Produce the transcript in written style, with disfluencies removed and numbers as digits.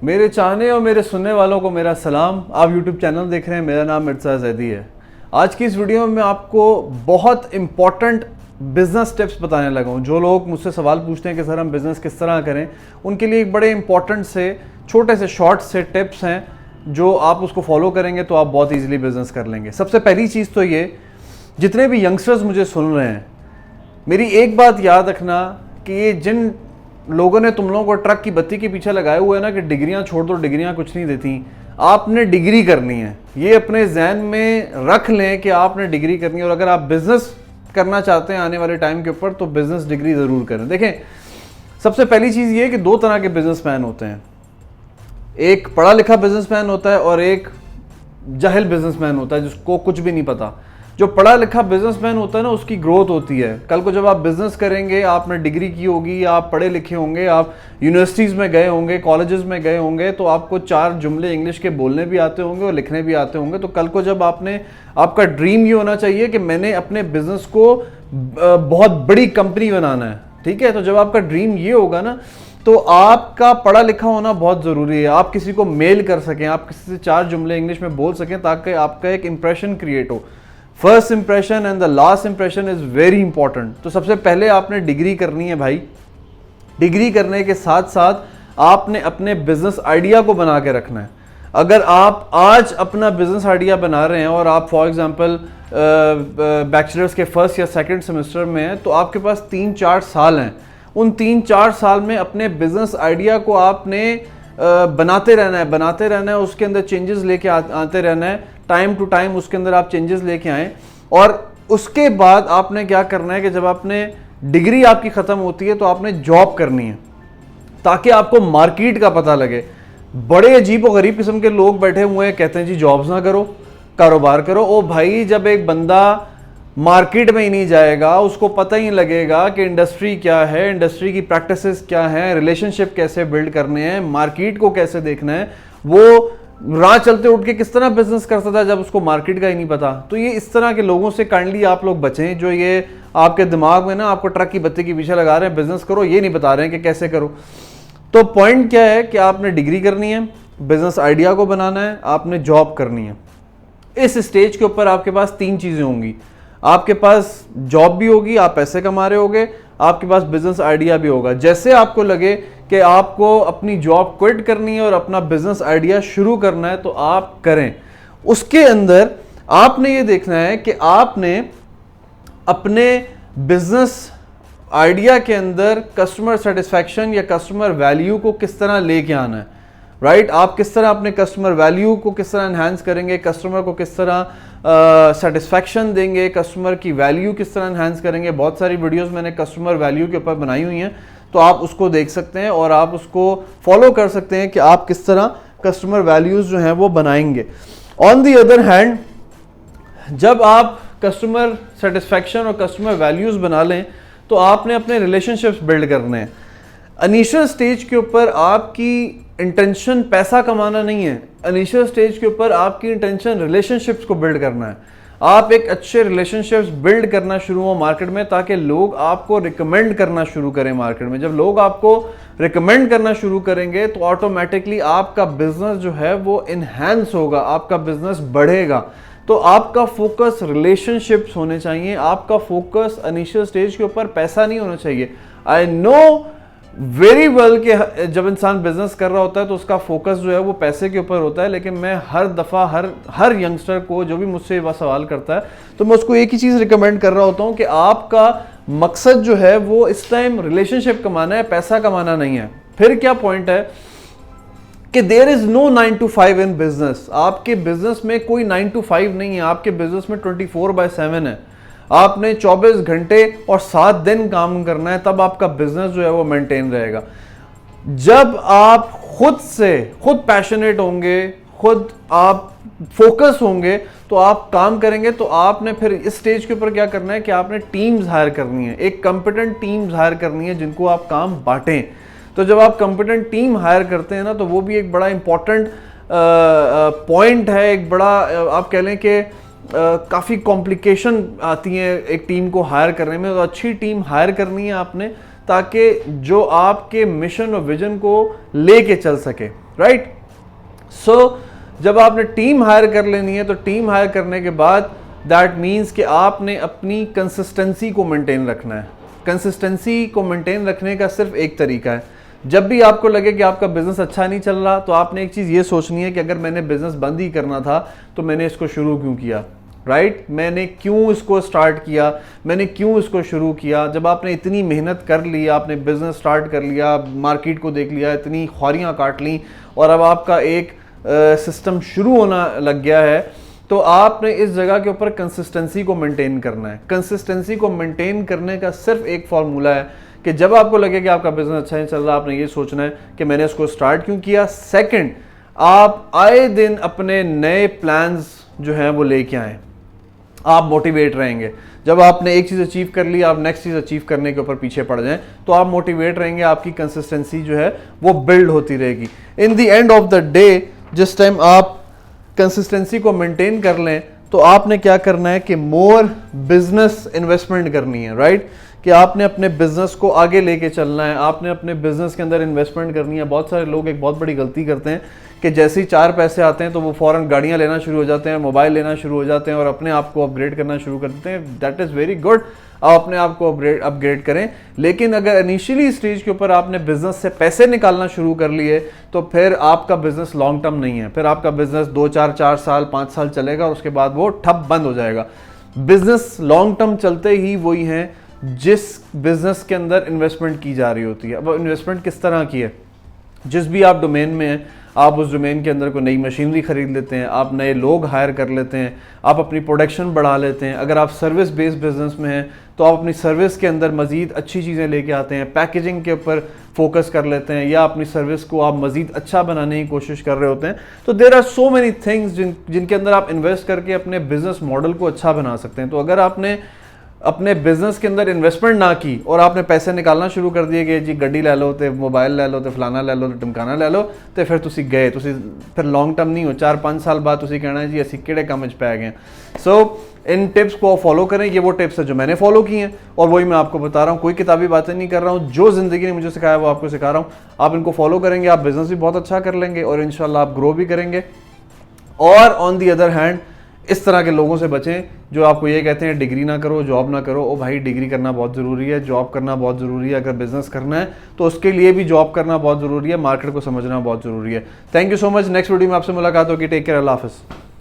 मेरे चाहने और मेरे सुनने वालों को मेरा सलाम। आप YouTube चैनल देख रहे हैं, मेरा नाम मिर्ज़ा जैदी है। आज की इस वीडियो में मैं आपको बहुत इम्पॉर्टेंट बिजनेस टिप्स बताने लगा हूँ। जो लोग मुझसे सवाल पूछते हैं कि सर हम बिज़नेस किस तरह करें, उनके लिए एक बड़े इंपॉर्टेंट से छोटे से शॉर्ट से टिप्स हैं, जो आप उसको फॉलो करेंगे तो आप बहुत ईजिली बिजनेस कर लेंगे। सबसे पहली चीज़ तो ये, जितने भी यंगस्टर्स मुझे सुन रहे हैं, मेरी एक बात याद रखना कि ये जिन लोगों ने तुम लोगों को ट्रक की बत्ती के पीछे लगाए हुए हैं ना कि डिग्रियां छोड़ दो, डिग्रियां कुछ नहीं देती, आपने डिग्री करनी है। ये अपने जहन में रख लें कि आपने डिग्री करनी है। और अगर आप बिजनेस करना चाहते हैं आने वाले टाइम के ऊपर, तो बिजनेस डिग्री ज़रूर करें। देखें, सबसे पहली चीज़ ये है कि दो तरह के बिजनेसमैन होते हैं। एक पढ़ा लिखा बिजनेसमैन होता है और एक जाहिल बिजनेसमैन होता है जिसको कुछ भी नहीं पता। जो पढ़ा लिखा बिजनेसमैन होता है ना, उसकी ग्रोथ होती है। कल को जब आप बिजनेस करेंगे, आपने डिग्री की होगी, आप पढ़े लिखे होंगे, आप यूनिवर्सिटीज़ में गए होंगे, कॉलेजेस में गए होंगे, तो आपको 4 जुमले इंग्लिश के बोलने भी आते होंगे और लिखने भी आते होंगे। तो कल को जब आपका ड्रीम ये होना चाहिए कि मैंने अपने बिजनेस को बहुत बड़ी कंपनी बनाना है, ठीक है। तो जब आपका ड्रीम ये होगा ना, तो आपका पढ़ा लिखा होना बहुत ज़रूरी है। आप किसी को मेल कर सकें, आप किसी से 4 जुमले इंग्लिश में बोल सकें, ताकि आपका एक इंप्रेशन क्रिएट हो। First impression and the last impression is very important. तो सबसे पहले आपने डिग्री करनी है भाई। डिग्री करने के साथ साथ आपने अपने बिजनेस आइडिया को बना के रखना है। अगर आप आज अपना बिजनेस आइडिया बना रहे हैं और आप फॉर एग्जांपल बैचलर्स के फर्स्ट या सेकंड सेमेस्टर में हैं, तो आपके पास 3-4 साल हैं। उन 3-4 साल में अपने बिजनेस आइडिया को आपने बनाते रहना है, उसके अंदर चेंजेस लेके आते रहना है। टाइम टू टाइम उसके अंदर आप चेंजेस लेके आएँ। और उसके बाद आपने क्या करना है कि जब आपने डिग्री आपकी ख़त्म होती है, तो आपने जॉब करनी है, ताकि आपको मार्केट का पता लगे। बड़े अजीब और गरीब किस्म के लोग बैठे हुए हैं, कहते हैं जी जॉब्स ना करो, कारोबार करो। ओ भाई, जब एक बंदा मार्केट में ही नहीं जाएगा, उसको पता ही लगेगा कि इंडस्ट्री क्या है, इंडस्ट्री की प्रैक्टिसेस क्या हैं, रिलेशनशिप कैसे बिल्ड करने हैं, मार्केट को कैसे देखना है, वो राह चलते उठ के किस तरह बिजनेस करता था जब उसको मार्केट का ही नहीं पता। तो ये इस तरह के लोगों से काइंडली आप लोग बचें, जो ये आपके दिमाग में ना आपको ट्रक की बत्ती के पीछे लगा रहे हैं, बिजनेस करो, ये नहीं बता रहे हैं कि कैसे करो। तो पॉइंट क्या है कि आपने डिग्री करनी है, बिजनेस आइडिया को बनाना है, आपने जॉब करनी है। इस स्टेज के ऊपर आपके पास 3 चीज़ें होंगी। आपके पास जॉब भी होगी, आप पैसे कमा रहे होगे, आपके पास बिजनेस आइडिया भी होगा। जैसे आपको लगे कि आपको अपनी जॉब क्विट करनी है और अपना बिजनेस आइडिया शुरू करना है, तो आप करें। उसके अंदर आपने ये देखना है कि आपने अपने बिजनेस आइडिया के अंदर कस्टमर सेटिस्फैक्शन या कस्टमर वैल्यू को किस तरह लेके आना है, राइट। आप किस तरह अपने कस्टमर वैल्यू को किस तरह एनहांस करेंगे, कस्टमर को किस तरह सेटिस्फैक्शन देंगे, कस्टमर की वैल्यू किस तरह एनहांस करेंगे। बहुत सारी वीडियोस मैंने कस्टमर वैल्यू के ऊपर बनाई हुई हैं, तो आप उसको देख सकते हैं और आप उसको फॉलो कर सकते हैं कि आप किस तरह कस्टमर वैल्यूज़ जो हैं वो बनाएंगे। ऑन दी अदर हैंड, जब आप कस्टमर सेटिस्फैक्शन और कस्टमर वैल्यूज़ बना लें, तो आपने अपने रिलेशनशिप्स बिल्ड करने हैं। इनिशियल स्टेज के ऊपर आपकी इंटेंशन पैसा कमाना नहीं है। इनिशियल स्टेज के ऊपर आपकी इंटेंशन रिलेशनशिप्स को बिल्ड करना है। आप एक अच्छे रिलेशनशिप्स बिल्ड करना शुरू हो मार्केट में, ताकि लोग आपको रिकमेंड करना शुरू करें मार्केट में। जब लोग आपको रिकमेंड करना शुरू करेंगे, तो ऑटोमेटिकली आपका बिजनेस जो है वो इन्हांस होगा, आपका बिजनेस बढ़ेगा। तो आपका फोकस रिलेशनशिप्स होने चाहिए। आपका फोकस इनिशियल स्टेज के ऊपर पैसा नहीं होना चाहिए। आई नो वेरी वेल कि जब इंसान बिजनेस कर रहा होता है तो उसका फोकस जो है वो पैसे के ऊपर होता है। लेकिन मैं हर दफ़ा हर यंगस्टर को जो भी मुझसे ये सवाल करता है, तो मैं उसको एक ही चीज़ रिकमेंड कर रहा होता हूँ कि आपका मकसद जो है वो इस टाइम रिलेशनशिप कमाना है, पैसा कमाना नहीं है। फिर क्या पॉइंट है कि there is no 9 to 5 in business. आपके बिजनेस में कोई 9 to 5 नहीं है। आपके बिजनेस में 24/7 है। आपने 24 घंटे और 7 दिन काम करना है, तब आपका बिजनेस जो है वो मेंटेन रहेगा। जब आप खुद पैशनेट होंगे, खुद आप फोकस होंगे, तो आप काम करेंगे। तो आपने फिर इस स्टेज के ऊपर क्या करना है कि आपने टीम्स हायर करनी है, एक कंपिटेंट टीम्स हायर करनी है जिनको आप काम बांटें। तो जब आप कंपिटेंट टीम हायर करते हैं ना, तो वो भी एक बड़ा इंपॉर्टेंट पॉइंट है। एक बड़ा आप कह लें कि काफ़ी कॉम्प्लिकेशन आती हैं एक टीम को हायर करने में। तो अच्छी टीम हायर करनी है आपने, ताकि जो आपके मिशन और विजन को लेके चल सके। राइट। सो जब आपने टीम हायर कर लेनी है तो टीम हायर करने के बाद दैट मीन्स कि आपने अपनी कंसिस्टेंसी को मेंटेन रखना है। कंसिस्टेंसी को मेंटेन रखने का सिर्फ एक तरीका है, जब भी आपको लगे कि आपका बिजनेस अच्छा नहीं चल रहा तो आपने एक चीज़ ये सोचनी है कि अगर मैंने बिजनेस बंद ही करना था तो मैंने इसको शुरू क्यों किया, राइट। मैंने क्यों इसको स्टार्ट किया, मैंने क्यों इसको शुरू किया। जब आपने इतनी मेहनत कर ली, आपने बिजनेस स्टार्ट कर लिया, मार्केट को देख लिया, इतनी ख्वारियाँ काट ली और अब आपका एक सिस्टम शुरू होना लग गया है, तो आपने इस जगह के ऊपर कंसिस्टेंसी को मेंटेन करना है। कंसिस्टेंसी को मेंटेन करने का सिर्फ एक फॉर्मूला है कि जब आपको लगे कि आपका बिजनेस अच्छा नहीं चल रहा, आपने ये सोचना है कि मैंने इसको स्टार्ट क्यों किया। सेकंड, आप आए दिन अपने नए प्लान्स जो हैं वो लेके आएँ, आप मोटिवेट रहेंगे। जब आपने एक चीज़ अचीव कर ली, आप नेक्स्ट चीज़ अचीव करने के ऊपर पीछे पड़ जाएं तो आप मोटिवेट रहेंगे, आपकी कंसिस्टेंसी जो है वो बिल्ड होती रहेगी। In the end of the day जिस टाइम आप कंसिस्टेंसी को मेंटेन कर लें तो आपने क्या करना है कि मोर बिजनेस इन्वेस्टमेंट करनी है, राइट। कि आपने अपने बिजनेस को आगे लेके चलना है, आपने अपने बिजनेस के अंदर इन्वेस्टमेंट करनी है। बहुत सारे लोग एक बहुत बड़ी गलती करते हैं कि जैसे ही 4 पैसे आते हैं तो वो फौरन गाड़ियां लेना शुरू हो जाते हैं, मोबाइल लेना शुरू हो जाते हैं और अपने आप को अपग्रेड करना शुरू कर देते हैं। दैट इज़ वेरी गुड, आप अपने आप को अपग्रेड करें, लेकिन अगर इनिशियली स्टेज के ऊपर आपने बिजनेस से पैसे निकालना शुरू कर लिए तो फिर आपका बिजनेस लॉन्ग टर्म नहीं है। फिर आपका बिजनेस 4 साल 5 साल चलेगा और उसके बाद वो ठप बंद हो जाएगा। बिजनेस लॉन्ग टर्म चलते ही वही हैं जिस बिजनेस के अंदर इन्वेस्टमेंट की जा रही होती है। अब इन्वेस्टमेंट किस तरह की है, जिस भी आप डोमेन में हैं, आप उस डोमेन के अंदर कोई नई मशीनरी खरीद लेते हैं, आप नए लोग हायर कर लेते हैं, आप अपनी प्रोडक्शन बढ़ा लेते हैं। अगर आप सर्विस बेस्ड बिजनेस में हैं तो आप अपनी सर्विस के अंदर मज़ीद अच्छी चीज़ें लेके आते हैं, पैकेजिंग के ऊपर फोकस कर लेते हैं, या अपनी सर्विस को आप मज़ीद अच्छा बनाने की कोशिश कर रहे होते हैं। तो there are so many things जिनके अंदर आप इन्वेस्ट करके अपने बिजनेस मॉडल को अच्छा बना सकते हैं। तो अगर आपने अपने बिजनेस के अंदर इन्वेस्टमेंट ना की और आपने पैसे निकालना शुरू कर दिए कि जी गड्डी ले लो, तो मोबाइल ले लो, तो फलाना ले लो, तो टमकाना ले लो, तो फिर तुसी गए, तुसी फिर लॉन्ग टर्म नहीं हो। 4-5 साल बाद तुसी कहना है जी असी किहड़े काम च पै गए। सो इन टिप्स को फॉलो करें। ये वो टिप्स है जो मैंने फॉलो की हैं और वही मैं आपको बता रहा हूँ। कोई किताबी बातें नहीं कर रहा हूँ, जो ज़िंदगी ने मुझे सिखाया वो आपको सिखा रहा हूँ। आप इनको फॉलो करेंगे, आप बिजनेस भी बहुत अच्छा कर लेंगे और इंशाल्लाह आप ग्रो भी करेंगे। और ऑन दी अदर हैंड इस तरह के लोगों से बचें जो आपको ये कहते हैं डिग्री ना करो, जॉब ना करो। ओ भाई, डिग्री करना बहुत ज़रूरी है, जॉब करना बहुत ज़रूरी है। अगर बिजनेस करना है तो उसके लिए भी जॉब करना बहुत ज़रूरी है, मार्केट को समझना बहुत ज़रूरी है। Thank you so much. Next video में आपसे मुलाकात होगी। टेक केयर, अल्लाह हाफ़िज़।